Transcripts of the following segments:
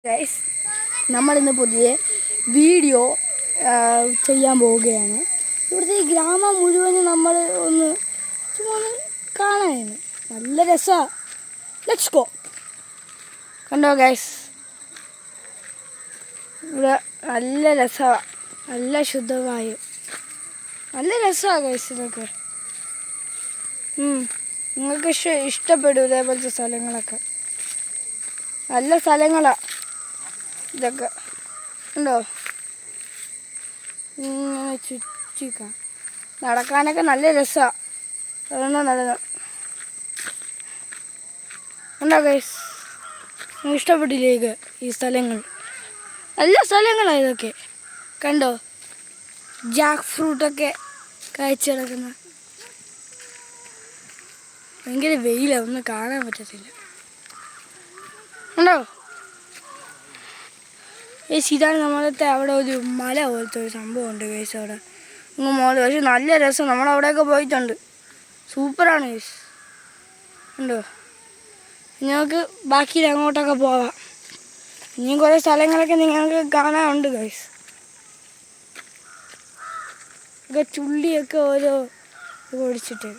Guys, നമ്മളിന്ന് പുതിയ video ചെയ്യാൻ പോവുകയാണ്. ഇവിടുത്തെ ഈ ഗ്രാമം മുഴുവനും നമ്മൾ ചുമ്മാ കാണാനാണ്. നല്ല രസമാണ്. Let's go. കണ്ടോ ഗൈസ്, ഇവിടെ നല്ല രസമാണ്. നല്ല ശുദ്ധവായു. നല്ല രസമാണ് ഗൈസ്. ഇതൊക്കെ നിങ്ങൾക്ക് ഇഷ്ടപ്പെടും. ഇതേപോലത്തെ സ്ഥലങ്ങളൊക്കെ നല്ല സ്ഥലങ്ങളാണ്. ഇതൊക്കെ ഉണ്ടോ? ഇങ്ങനെ ചുറ്റിക്കാം. നടക്കാനൊക്കെ നല്ല രസമാണ്. അതുകൊണ്ടാണ് നല്ലത്. ഉണ്ടോ ഗൈസ്? ഇഷ്ടപ്പെട്ടില്ലേ ഈ സ്ഥലങ്ങൾ? നല്ല സ്ഥലങ്ങളാണ് ഇതൊക്കെ. കണ്ടോ, ജാക്ക് ഫ്രൂട്ടൊക്കെ കായ്ച്ചു കിടക്കുന്ന. ഭയങ്കര വെയിലാണ്, ഒന്നും കാണാൻ പറ്റത്തില്ല. ഉണ്ടോ? ഇതാണ് നമ്മളത്തെ അവിടെ ഒരു മല പോലത്തെ ഒരു സംഭവം ഉണ്ട് ഗൈസ്. അവിടെ ഇങ്ങ് മോള്. പക്ഷെ നല്ല രസം. നമ്മളവിടെയൊക്കെ പോയിട്ടുണ്ട്. സൂപ്പറാണ് ഗൈസ്. ഉണ്ടോ? നിങ്ങൾക്ക് ബാക്കി അങ്ങോട്ടൊക്കെ പോവാം. ഇനിയും കുറേ സ്ഥലങ്ങളൊക്കെ നിങ്ങൾക്ക് കാണാനുണ്ട് ഗൈസ്. ഒക്കെ ചുള്ളിയൊക്കെ ഓരോ ഓടിച്ചിട്ട്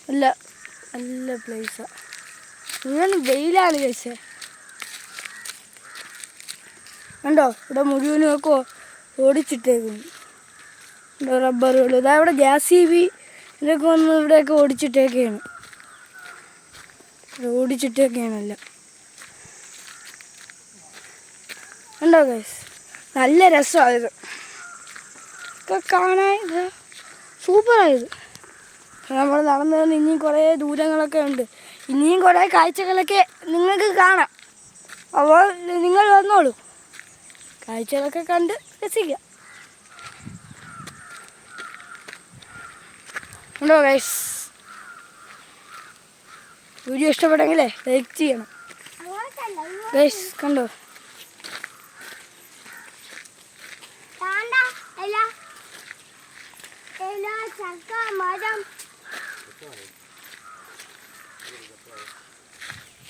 നല്ല നല്ല പ്ലേസാണ്. മുഴുവൻ വെയിലാണ് ഗൈസ്. കണ്ടോ, ഇവിടെ മുഴുവനും ഒക്കെ ഓടിച്ചിട്ടേക്കുന്നു. റബ്ബറുകൾ. ഇതാ ഇവിടെ JCB ഇതൊക്കെ വന്ന് ഇവിടെയൊക്കെ ഓടിച്ചിട്ടേക്കാണ്. ഓടിച്ചിട്ടേക്കാണല്ല. കണ്ടോ ഗൈസ്, നല്ല രസമായത്. ഒക്കെ കാണാൻ സൂപ്പറായത്. നമ്മൾ നടന്നു വന്ന് ഇനിയും കുറേ ദൂരങ്ങളൊക്കെ ഉണ്ട്. ഇനിയും കുറേ കാഴ്ചകളൊക്കെ നിങ്ങൾക്ക് കാണാം. അപ്പോൾ നിങ്ങൾ വന്നോളൂ, കാഴ്ചകളൊക്കെ കണ്ട് രസിക്കുക. ഉണ്ടോ ഗൈസ്? വീഡിയോ ഇഷ്ടപ്പെട്ടെങ്കിലേ ലൈക്ക് ചെയ്യണം ഗൈസ്. കണ്ടോ,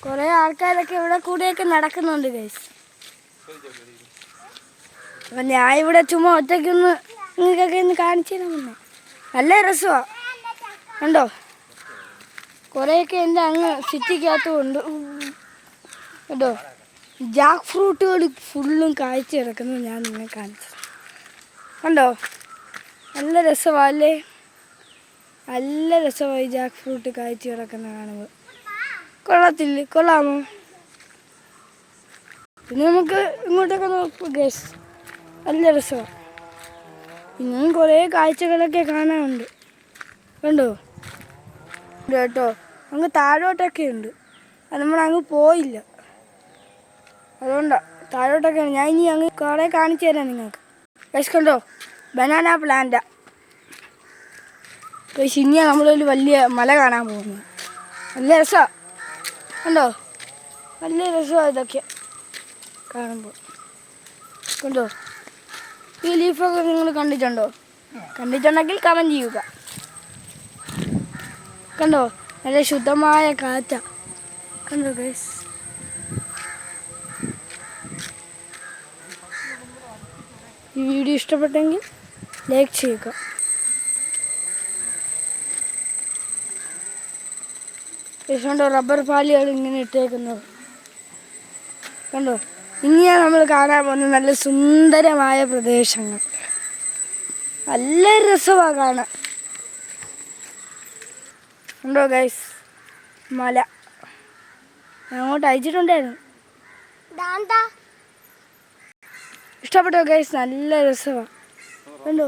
കുറേ ആൾക്കാരൊക്കെ ഇവിടെ കൂടെയൊക്കെ നടക്കുന്നുണ്ട് ഗൈസ്. അപ്പം ഞാൻ ഇവിടെ ചുമ്മാ ഒറ്റയ്ക്കൊന്ന് നിങ്ങൾക്കൊക്കെ ഒന്ന് കാണിച്ചു തരാമെന്നേ. നല്ല രസമാണ്. കണ്ടോ, കുറേയൊക്കെ എൻ്റെ അങ്ങ് സിറ്റിക്കകത്തുമുണ്ട്. കേട്ടോ, ജാക്ക് ഫ്രൂട്ടുകൾ ഫുള്ളും കായ്ച്ചു കിടക്കുന്നത് ഞാൻ നിങ്ങളെ കാണിച്ചു. കണ്ടോ, നല്ല രസമല്ലേ? നല്ല രസമായി ജാക്ക് ഫ്രൂട്ട് കായ്ച്ചു കിടക്കുന്ന കാണുമ്പോൾ. കൊള്ളാമോ? പിന്നെ നമുക്ക് ഇങ്ങോട്ടൊക്കെ നോക്കാം ഗൈസ്. നല്ല രസമാണ്. ഇനിയും കുറേ കാഴ്ചകളൊക്കെ കാണാനുണ്ട്. കണ്ടോ കേട്ടോ, അങ്ങ് താഴോട്ടൊക്കെ ഉണ്ട്. അത് നമ്മളങ്ങ് പോയില്ല, അതുകൊണ്ടാണ് താഴോട്ടൊക്കെയാണ്. ഞാൻ ഇനി അങ്ങ് കുറേ കാണിച്ചു തരാം നിങ്ങൾക്ക് ഗൈസ്. കണ്ടോ, ബനാന പ്ലാന്റാ ഗൈസ്. ഇനിയാണ് നമ്മളൊരു വലിയ മല കാണാൻ പോകുന്നത്. നല്ല രസമാണ്. കണ്ടോ, നല്ല രസമാണ് ഇതൊക്കെ കാണുമ്പോൾ. കണ്ടോ, ഈ ലീഫൊക്കെ നിങ്ങൾ കണ്ടിട്ടുണ്ടോ? കണ്ടിട്ടുണ്ടെങ്കിൽ കമൻറ്റ് ചെയ്യുക. കണ്ടോ, നല്ല ശുദ്ധമായ കാറ്റ. കണ്ടോ ഗൈസ്? ഈ വീഡിയോ ഇഷ്ടപ്പെട്ടെങ്കിൽ ലൈക്ക് ചെയ്യുക. കണ്ടോ, റബ്ബർ പാലുകൾ ഇങ്ങനെ ഇട്ടേക്കുന്നത്. കണ്ടോ, ഇനിയാണ് നമ്മൾ കാണാൻ പോകുന്ന നല്ല സുന്ദരമായ പ്രദേശങ്ങൾ. നല്ല രസമാണ് കാണാൻ. കണ്ടോ ഗൈസ്, മല അങ്ങോട്ട് അയച്ചിട്ടുണ്ടായിരുന്നു. ഇഷ്ടപ്പെട്ടോ ഗൈസ്? നല്ല രസമാണ്. കണ്ടോ,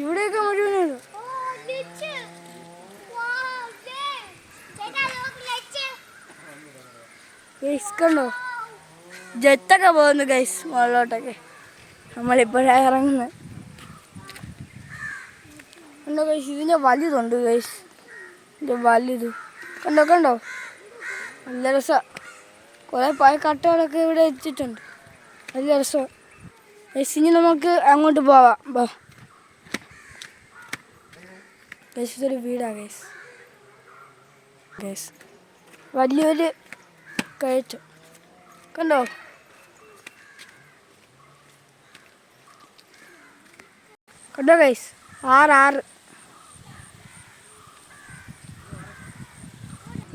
ഇവിടെയൊക്കെ മുഴുവനുണ്ടോ ഗൈസ്? കണ്ടോ, ജെറ്റൊക്കെ പോകുന്നു ഗൈസ് മുകളിലോട്ടൊക്കെ. നമ്മളിപ്പോഴാണ് ഇറങ്ങുന്നത്. കണ്ടോ ഗൈസ്, ഇതിൻ്റെ വലുതുണ്ട് ഗൈസ്. ഇതിൻ്റെ വലുത് കണ്ടോ. നല്ല രസമാണ്. കുറേ കട്ടകളൊക്കെ ഇവിടെ വെച്ചിട്ടുണ്ട്. നല്ല രസമാണ് ഗൈസ്. ഇനി നമുക്ക് അങ്ങോട്ട് പോവാം. ഗൈസ് ഇതൊരു വീടാണ് ഗൈസ്. വലിയൊരു കയറ്റം കണ്ടോ. കണ്ടോ ഗൈസ്, 6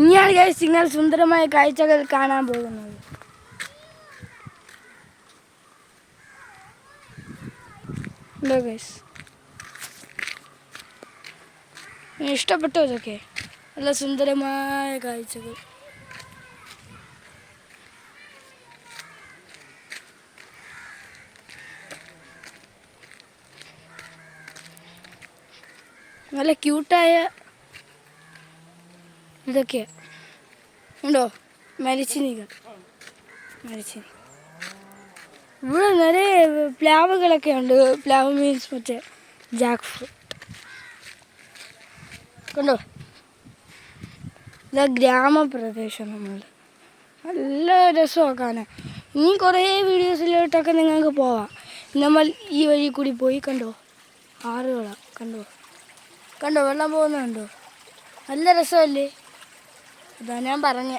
ഇനിയാണ് ഗൈസ് നിങ്ങൾ സുന്ദരമായ കാഴ്ചകൾ കാണാൻ പോകുന്നത്. കണ്ടോ ഗൈസ്, ഇഷ്ടപ്പെട്ടോ ഇതൊക്കെ? നല്ല സുന്ദരമായ കാഴ്ചകൾ. നല്ല ക്യൂട്ടായ ഇതൊക്കെയാ. ഉണ്ടോ മരിച്ചിനികൾ. ഇവിടെ നിറയെ പ്ലാവുകളൊക്കെ ഉണ്ട്. പ്ലാവ് മീൻസ് മറ്റേ ജാക്ക് ഫ്രൂട്ട്. കണ്ടോ, ഇതാ ഗ്രാമപ്രദേശം. നമ്മൾ നല്ല രസമാണ് കാണാൻ. ഇനി കുറേ വീഡിയോസിലോട്ടൊക്കെ നിങ്ങൾക്ക് പോവാം. നമ്മൾ ഈ വഴി കൂടി പോയി. കണ്ടോ ആറുകളാണ്. കണ്ടോ വെള്ളം പോകുന്നുണ്ടോ? നല്ല രസമല്ലേ? ഇതാ ഞാൻ പറഞ്ഞ.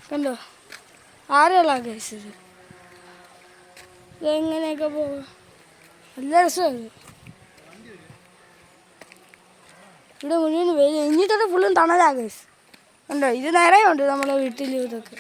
കണ്ടോ ആറുകളാണ് കഴിച്ചത്. ഇതെങ്ങനെയൊക്കെ പോവാം. നല്ല രസമാണ്. ഇവിടെ മുഴുവൻ വെയിൽ. ഇനിയിട്ടൊക്കെ ഫുള്ളും തണലാ ഗൈസ്. കണ്ടോ ഇത് നിറയുണ്ട് നമ്മളെ വീട്ടിൽ. ഇതൊക്കെ